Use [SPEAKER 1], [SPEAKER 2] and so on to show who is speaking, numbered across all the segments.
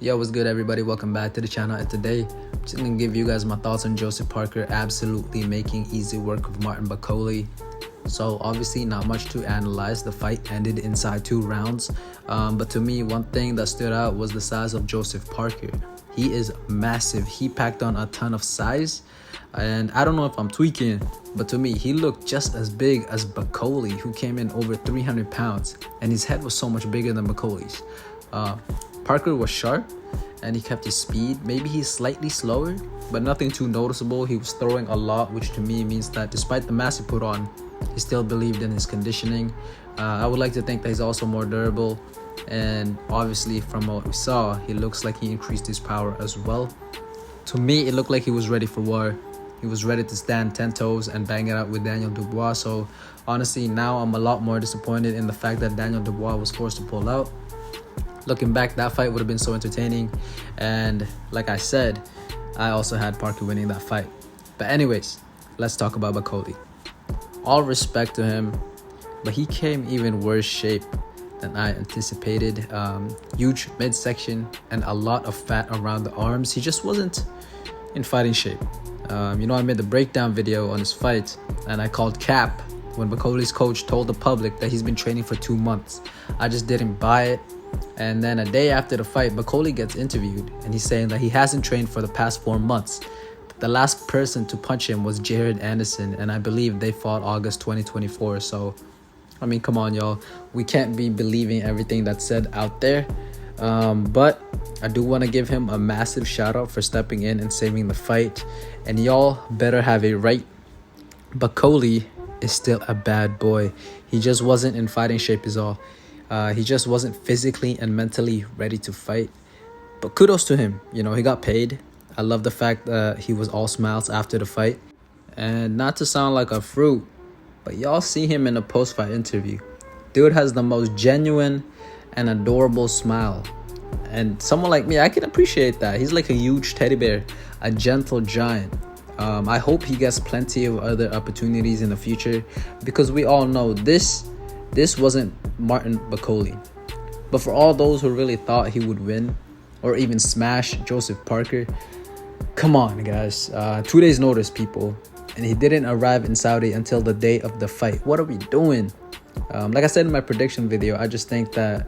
[SPEAKER 1] Yo, what's good, everybody? Welcome back to the channel. And today I'm just gonna give you guys my thoughts on Joseph Parker absolutely making easy work of Martin Bakole. So obviously not much to analyze. The fight ended inside 2 rounds, but to me, one thing that stood out was the size of Joseph Parker. He is massive. He packed on a ton of size, and I don't know if I'm tweaking, but to me he looked just as big as Bakole, who came in over 300 pounds, and his head was so much bigger than Bakole's. Parker was sharp and he kept his speed. Maybe he's slightly slower, but nothing too noticeable. He was throwing a lot, which to me means that despite the mass he put on, he still believed in his conditioning. I would like to think that he's also more durable, and obviously from what we saw, he looks like he increased his power as well. To me, it looked like he was ready for war. He was ready to stand 10 toes and bang it out with Daniel Dubois. So honestly, now I'm a lot more disappointed in the fact that Daniel Dubois was forced to pull out. Looking back, that fight would have been so entertaining, and like I said, I also had Parker winning that fight. But anyways, let's talk about Bakole. All respect to him, but he came even worse shape than I anticipated. Huge midsection and a lot of fat around the arms. He just wasn't in fighting shape. I made the breakdown video on his fight, and I called cap when Bakole's coach told the public that he's been training for 2 months. I just didn't buy it. And then a day after the fight, Bakole gets interviewed, and he's saying that he hasn't trained for the past 4 months. The last person to punch him was Jared Anderson, and I believe they fought August 2024. So, I mean, come on, y'all. We can't be believing everything that's said out there. But I do want to give him a massive shout out for stepping in and saving the fight. And y'all better have it right. Bakole is still a bad boy. He just wasn't in fighting shape is all. He just wasn't physically and mentally ready to fight. But kudos to him. He got paid. I love the fact that he was all smiles after the fight. And not to sound like a fruit, but y'all see him in a post-fight interview. Dude has the most genuine and adorable smile. And someone like me, I can appreciate that. He's like a huge teddy bear, a gentle giant. I hope he gets plenty of other opportunities in the future, because we all know this wasn't Martin Bakole. But for all those who really thought he would win or even smash Joseph Parker, come on, guys. 2 days notice, people. And he didn't arrive in Saudi until the day of the fight. What are we doing? Like I said in my prediction video, I just think that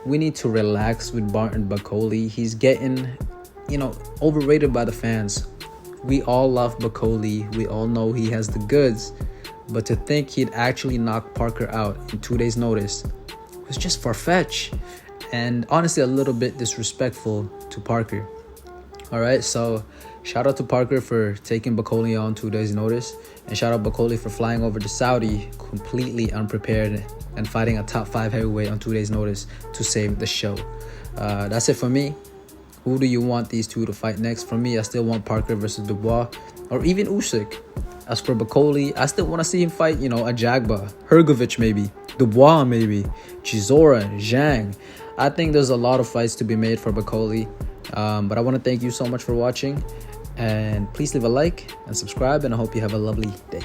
[SPEAKER 1] we need to relax with Martin Bakole. He's getting, overrated by the fans. We all love Bakole. We all know he has the goods. But to think he'd actually knock Parker out in 2 days notice was just far-fetched, and honestly a little bit disrespectful to Parker. Alright, so shout out to Parker for taking Bakole on 2 days notice, and shout out Bakole for flying over to Saudi completely unprepared and fighting a top 5 heavyweight on 2 days notice to save the show. That's it for me. Who do you want these two to fight next? For me, I still want Parker versus Dubois, or even Usyk. As for Bakole, I still want to see him fight, a Jagba, Hrgovic maybe, Dubois maybe, Chisora, Zhang. I think there's a lot of fights to be made for Bakole. But I want to thank you so much for watching. And please leave a like and subscribe, and I hope you have a lovely day.